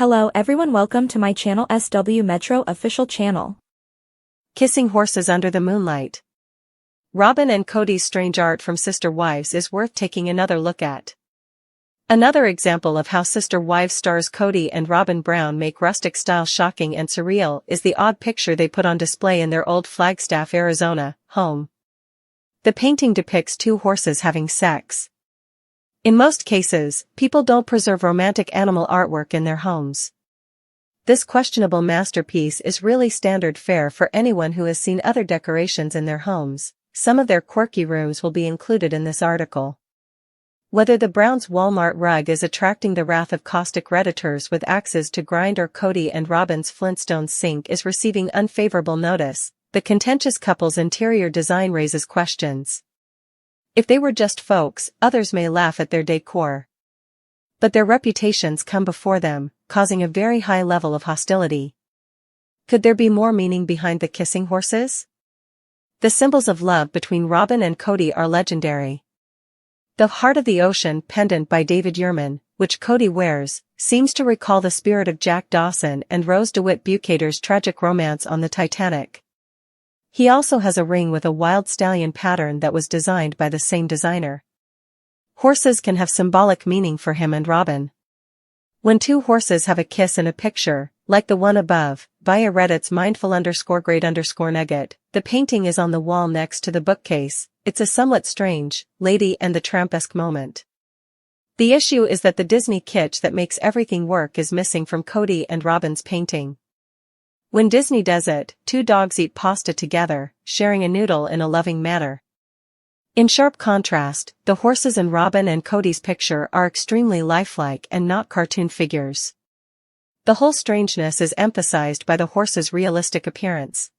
Hello everyone, welcome to my channel SW Metro official channel. Kissing horses under the moonlight. Robyn and Kody's strange art from Sister Wives is worth taking another look at. Another example of how Sister Wives stars Kody and Robyn Brown make rustic style shocking and surreal is the odd picture they put on display in their old Flagstaff, Arizona, home. The painting depicts two horses having sex. In most cases, people don't preserve romantic animal artwork in their homes. This questionable masterpiece is really standard fare for anyone who has seen other decorations in their homes. Some of their quirky rooms will be included in this article. Whether the Browns' Walmart rug is attracting the wrath of caustic Redditors with axes to grind or Kody and Robyn's Flintstones sink is receiving unfavorable notice, the contentious couple's interior design raises questions. If they were just folks, others may laugh at their decor. But their reputations come before them, causing a very high level of hostility. Could there be more meaning behind the kissing horses? The symbols of love between Robyn and Kody are legendary. The Heart of the Ocean pendant by David Yurman, which Kody wears, seems to recall the spirit of Jack Dawson and Rose DeWitt Bukater's tragic romance on the Titanic. He also has a ring with a wild stallion pattern that was designed by the same designer. Horses can have symbolic meaning for him and Robyn. When two horses have a kiss in a picture, like the one above, via Reddit's mindful_great_nugget, the painting is on the wall next to the bookcase. It's a somewhat strange, Lady and the Tramp-esque moment. The issue is that the Disney kitsch that makes everything work is missing from Kody and Robyn's painting. When Disney does it, two dogs eat pasta together, sharing a noodle in a loving manner. In sharp contrast, the horses in Robyn and Kody's picture are extremely lifelike and not cartoon figures. The whole strangeness is emphasized by the horses' realistic appearance.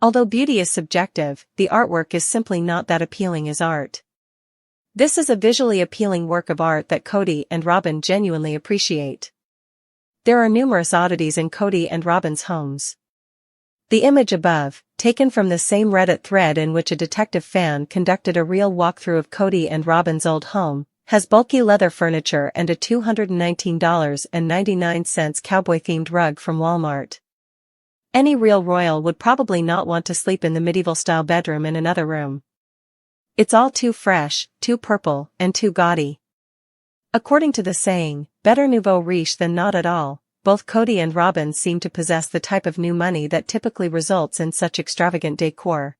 Although beauty is subjective, the artwork is simply not that appealing as art. This is a visually appealing work of art that Kody and Robyn genuinely appreciate. There are numerous oddities in Kody and Robyn's homes. The image above, taken from the same Reddit thread in which a detective fan conducted a real walkthrough of Kody and Robyn's old home, has bulky leather furniture and a $219.99 cowboy-themed rug from Walmart. Any real royal would probably not want to sleep in the medieval-style bedroom in another room. It's all too fresh, too purple, and too gaudy. According to the saying, better nouveau riche than not at all, both Kody and Robyn seem to possess the type of new money that typically results in such extravagant decor.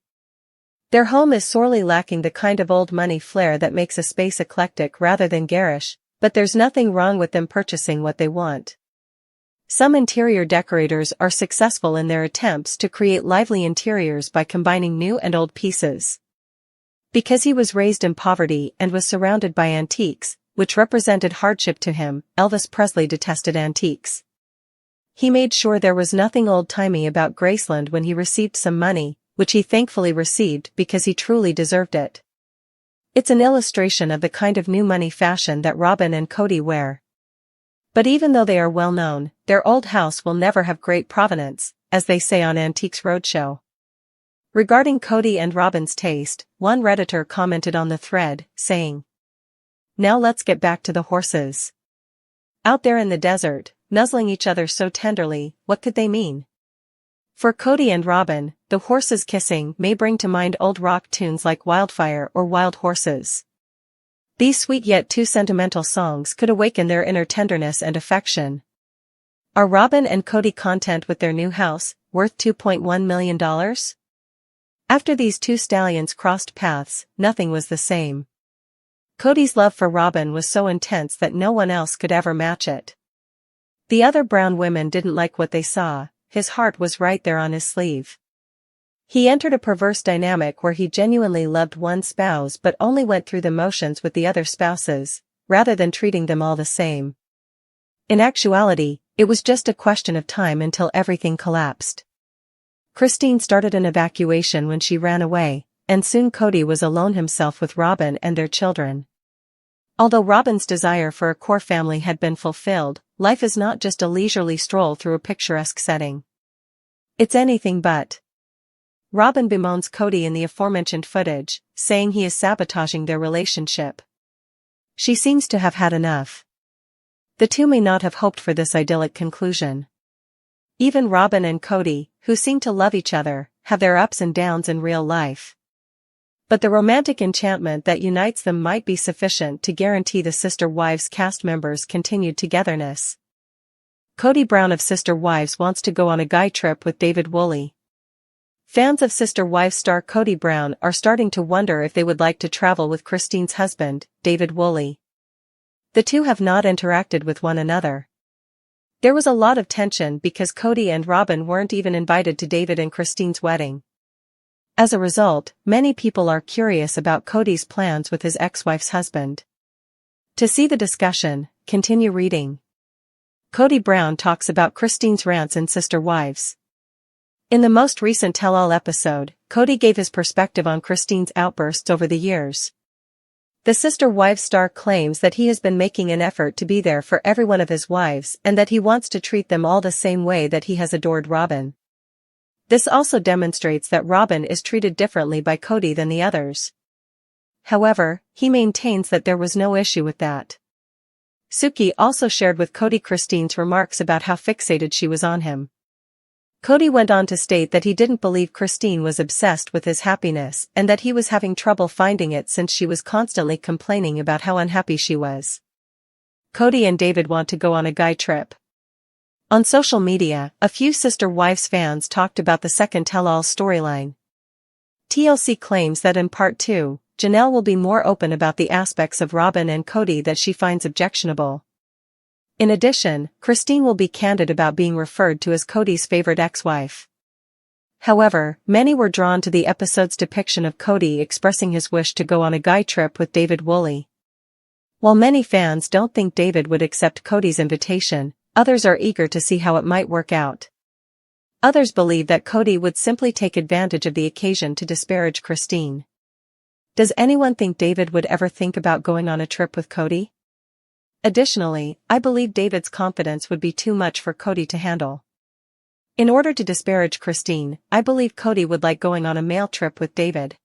Their home is sorely lacking the kind of old money flair that makes a space eclectic rather than garish, but there's nothing wrong with them purchasing what they want. Some interior decorators are successful in their attempts to create lively interiors by combining new and old pieces. Because he was raised in poverty and was surrounded by antiques, which represented hardship to him, Elvis Presley detested antiques. He made sure there was nothing old-timey about Graceland when he received some money, which he thankfully received because he truly deserved it. It's an illustration of the kind of new money fashion that Robyn and Kody wear. But even though they are well known, their old house will never have great provenance, as they say on Antiques Roadshow. Regarding Kody and Robyn's taste, one Redditor commented on the thread, saying, "Now let's get back to the horses. Out there in the desert, nuzzling each other so tenderly, what could they mean?" For Kody and Robyn, the horses kissing may bring to mind old rock tunes like Wildfire or Wild Horses. These sweet yet too sentimental songs could awaken their inner tenderness and affection. Are Robyn and Kody content with their new house, worth $2.1 million? After these two stallions crossed paths, nothing was the same. Kody's love for Robyn was so intense that no one else could ever match it. The other Brown women didn't like what they saw. His heart was right there on his sleeve. He entered a perverse dynamic where he genuinely loved one spouse but only went through the motions with the other spouses, rather than treating them all the same. In actuality, it was just a question of time until everything collapsed. Christine started an evacuation when she ran away, and soon Kody was alone himself with Robyn and their children. Although Robyn's desire for a core family had been fulfilled, life is not just a leisurely stroll through a picturesque setting. It's anything but. Robyn bemoans Kody in the aforementioned footage, saying he is sabotaging their relationship. She seems to have had enough. The two may not have hoped for this idyllic conclusion. Even Robyn and Kody, who seem to love each other, have their ups and downs in real life. But the romantic enchantment that unites them might be sufficient to guarantee the Sister Wives cast members' continued togetherness. Kody Brown of Sister Wives wants to go on a guy trip with David Woolley. Fans of Sister Wives star Kody Brown are starting to wonder if they would like to travel with Christine's husband, David Woolley. The two have not interacted with one another. There was a lot of tension because Kody&Robyn weren't even invited to David and Christine's wedding. As a result, many people are curious about Kody's plans with his ex-wife's husband. To see the discussion, continue reading. Kody Brown talks about Christine's rants in Sister Wives. In the most recent tell-all episode, Kody gave his perspective on Christine's outbursts over the years. The Sister Wives star claims that he has been making an effort to be there for every one of his wives and that he wants to treat them all the same way that he has adored Robyn. This also demonstrates that Robyn is treated differently by Kody than the others. However, he maintains that there was no issue with that. Suki also shared with Kody Christine's remarks about how fixated she was on him. Kody went on to state that he didn't believe Christine was obsessed with his happiness and that he was having trouble finding it since she was constantly complaining about how unhappy she was. Kody and David want to go on a guy trip. On social media, a few Sister Wives fans talked about the second tell-all storyline. TLC claims that in part 2, Janelle will be more open about the aspects of Robyn and Kody that she finds objectionable. In addition, Christine will be candid about being referred to as Kody's favorite ex-wife. However, many were drawn to the episode's depiction of Kody expressing his wish to go on a guy trip with David Woolley. While many fans don't think David would accept Kody's invitation, others are eager to see how it might work out. Others believe that Kody would simply take advantage of the occasion to disparage Christine. Does anyone think David would ever think about going on a trip with Kody? Additionally, I believe David's confidence would be too much for Kody to handle. In order to disparage Christine, I believe Kody would like going on a male trip with David.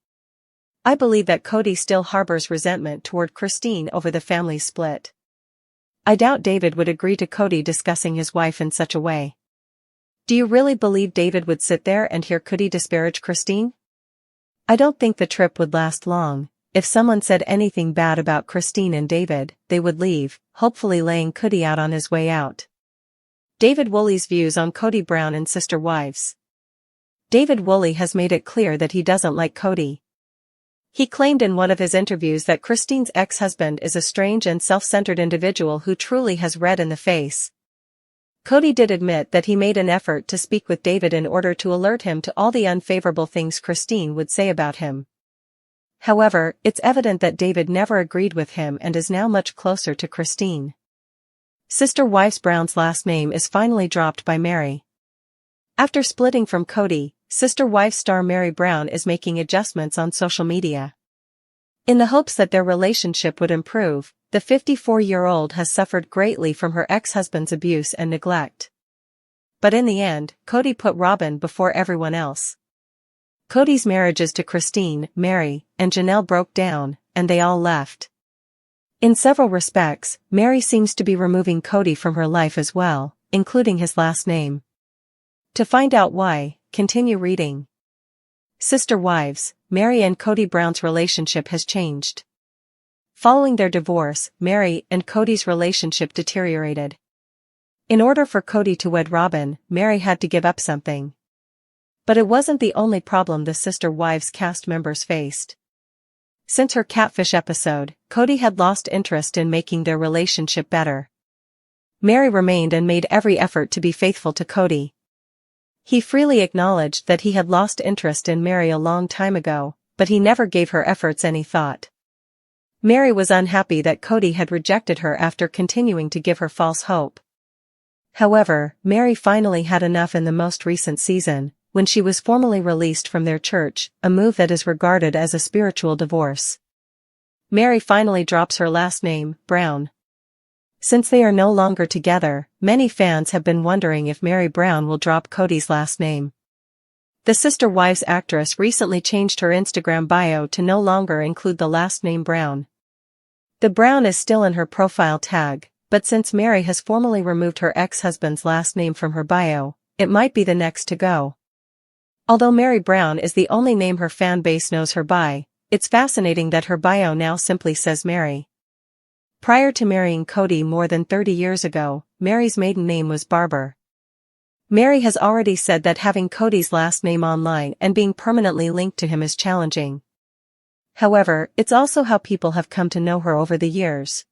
I believe that Kody still harbors resentment toward Christine over the family's split. I doubt David would agree to Kody discussing his wife in such a way. Do you really believe David would sit there and hear Kody disparage Christine? I don't think the trip would last long. If someone said anything bad about Christine and David, they would leave, hopefully laying Kody out on his way out. David Woolley's views on Kody Brown and Sister Wives. David Woolley has made it clear that he doesn't like Kody. He claimed in one of his interviews that Christine's ex-husband is a strange and self-centered individual who truly has red in the face. Kody did admit that he made an effort to speak with David in order to alert him to all the unfavorable things Christine would say about him. However, it's evident that David never agreed with him and is now much closer to Christine. Sister Wives Brown's last name is finally dropped by Meri. After splitting from Kody, Sister Wives star Meri Brown is making adjustments on social media. In the hopes that their relationship would improve, the 54-year-old has suffered greatly from her ex-husband's abuse and neglect. But in the end, Kody put Robyn before everyone else. Kody's marriages to Christine, Meri, and Janelle broke down, and they all left. In several respects, Meri seems to be removing Kody from her life as well, including his last name. To find out why, continue reading. Sister Wives, Meri and Kody Brown's relationship has changed. Following their divorce, Meri and Kody's relationship deteriorated. In order for Kody to wed Robyn, Meri had to give up something. But it wasn't the only problem the Sister Wives cast members faced. Since her catfish episode, Kody had lost interest in making their relationship better. Meri remained and made every effort to be faithful to Kody. He freely acknowledged that he had lost interest in Meri a long time ago, but he never gave her efforts any thought. Meri was unhappy that Kody had rejected her after continuing to give her false hope. However, Meri finally had enough in the most recent season, when she was formally released from their church, a move that is regarded as a spiritual divorce. Meri finally drops her last name, Brown. Since they are no longer together, many fans have been wondering if Meri Brown will drop Kody's last name. The Sister Wives actress recently changed her Instagram bio to no longer include the last name Brown. The Brown is still in her profile tag, but since Mary has formally removed her ex-husband's last name from her bio, it might be the next to go. Although Mary Brown is the only name her fan base knows her by, it's fascinating that her bio now simply says Mary. Prior to marrying Kody more than 30 years ago, Mary's maiden name was Barber. Mary has already said that having Kody's last name online and being permanently linked to him is challenging. However, it's also how people have come to know her over the years.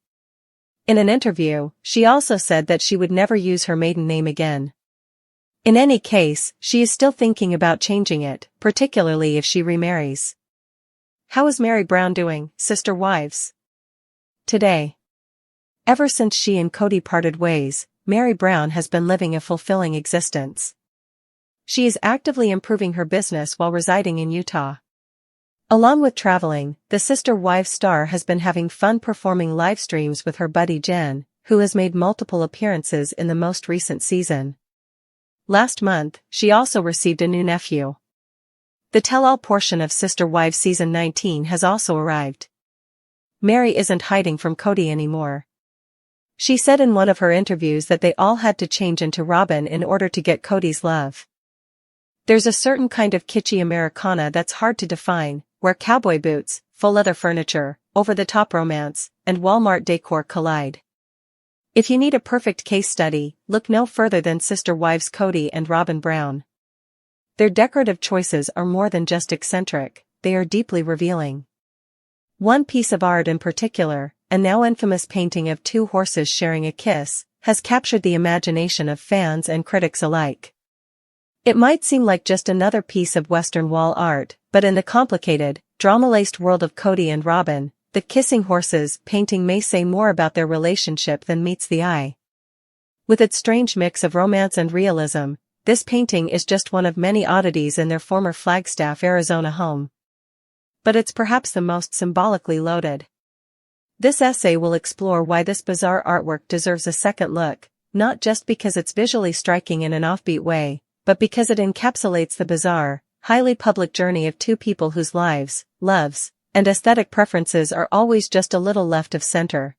In an interview, she also said that she would never use her maiden name again. In any case, she is still thinking about changing it, particularly if she remarries. How is Mary Brown doing, sister wives? Today. Ever since she and Kody parted ways, Mary Brown has been living a fulfilling existence. She is actively improving her business while residing in Utah. Along with traveling, the Sister Wives star has been having fun performing live streams with her buddy Jen, who has made multiple appearances in the most recent season. Last month, she also received a new nephew. The tell-all portion of Sister Wives Season 19 has also arrived. Mary isn't hiding from Kody anymore. She said in one of her interviews that they all had to change into Robyn in order to get Kody's love. There's a certain kind of kitschy Americana that's hard to define, where cowboy boots, faux leather furniture, over-the-top romance, and Walmart decor collide. If you need a perfect case study, look no further than Sister Wives Kody&Robyn Brown. Their decorative choices are more than just eccentric, they are deeply revealing. One piece of art in particular, a now infamous painting of two horses sharing a kiss, has captured the imagination of fans and critics alike. It might seem like just another piece of Western wall art, but in the complicated, drama-laced world of Kody&Robyn, the kissing horses painting may say more about their relationship than meets the eye. With its strange mix of romance and realism, this painting is just one of many oddities in their former Flagstaff, Arizona home. But it's perhaps the most symbolically loaded. This essay will explore why this bizarre artwork deserves a second look, not just because it's visually striking in an offbeat way, but because it encapsulates the bizarre, highly public journey of two people whose lives, loves, and aesthetic preferences are always just a little left of center.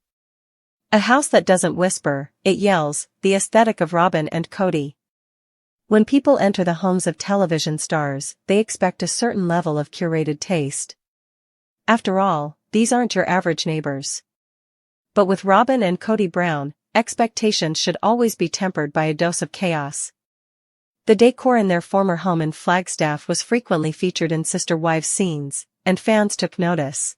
A house that doesn't whisper, it yells, the aesthetic of Robyn and Kody. When people enter the homes of television stars, they expect a certain level of curated taste. After all, these aren't your average neighbors. But with Robyn and Kody Brown, expectations should always be tempered by a dose of chaos. The decor in their former home in Flagstaff was frequently featured in Sister Wives scenes, and fans took notice.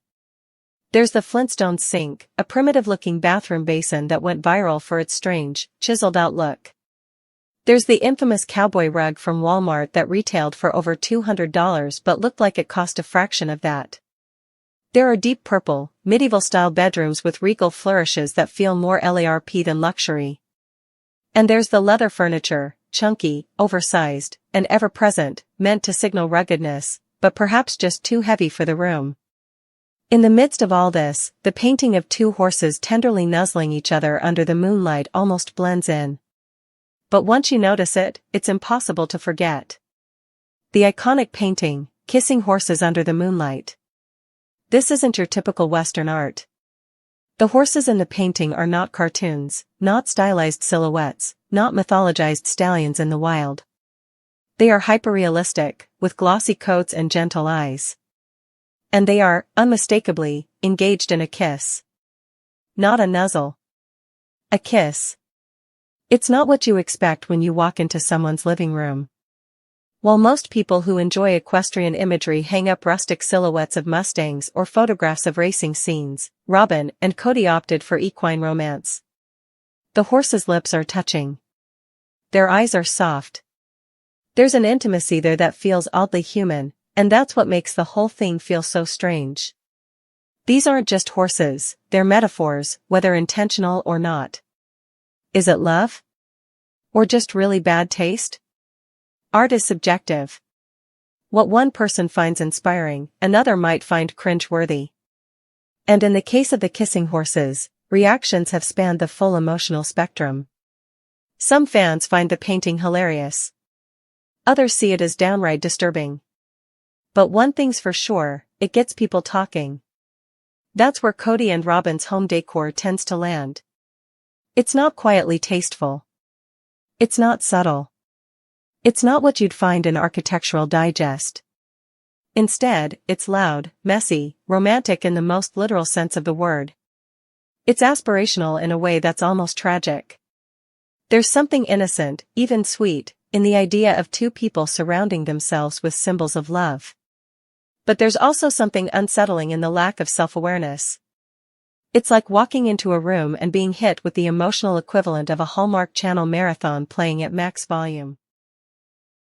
There's the Flintstones sink, a primitive-looking bathroom basin that went viral for its strange, chiseled-out look. There's the infamous cowboy rug from Walmart that retailed for over $200 but looked like it cost a fraction of that. There are deep purple, medieval-style bedrooms with regal flourishes that feel more LARP than luxury. And there's the leather furniture, chunky, oversized, and ever-present, meant to signal ruggedness, but perhaps just too heavy for the room. In the midst of all this, the painting of two horses tenderly nuzzling each other under the moonlight almost blends in. But once you notice it, it's impossible to forget. The iconic painting, kissing horses under the moonlight. This isn't your typical Western art. The horses in the painting are not cartoons, not stylized silhouettes, not mythologized stallions in the wild. They are hyperrealistic, with glossy coats and gentle eyes. And they are, unmistakably, engaged in a kiss. Not a nuzzle. A kiss. It's not what you expect when you walk into someone's living room. While most people who enjoy equestrian imagery hang up rustic silhouettes of Mustangs or photographs of racing scenes, Robyn and Kody opted for equine romance. The horses' lips are touching. Their eyes are soft. There's an intimacy there that feels oddly human, and that's what makes the whole thing feel so strange. These aren't just horses, they're metaphors, whether intentional or not. Is it love? Or just really bad taste? Art is subjective. What one person finds inspiring, another might find cringe-worthy. And in the case of the kissing horses, reactions have spanned the full emotional spectrum. Some fans find the painting hilarious. Others see it as downright disturbing. But one thing's for sure, it gets people talking. That's where Kody&Robyn's home decor tends to land. It's not quietly tasteful. It's not subtle. It's not what you'd find in Architectural Digest. Instead, it's loud, messy, romantic in the most literal sense of the word. It's aspirational in a way that's almost tragic. There's something innocent, even sweet, in the idea of two people surrounding themselves with symbols of love. But there's also something unsettling in the lack of self-awareness. It's like walking into a room and being hit with the emotional equivalent of a Hallmark Channel marathon playing at max volume.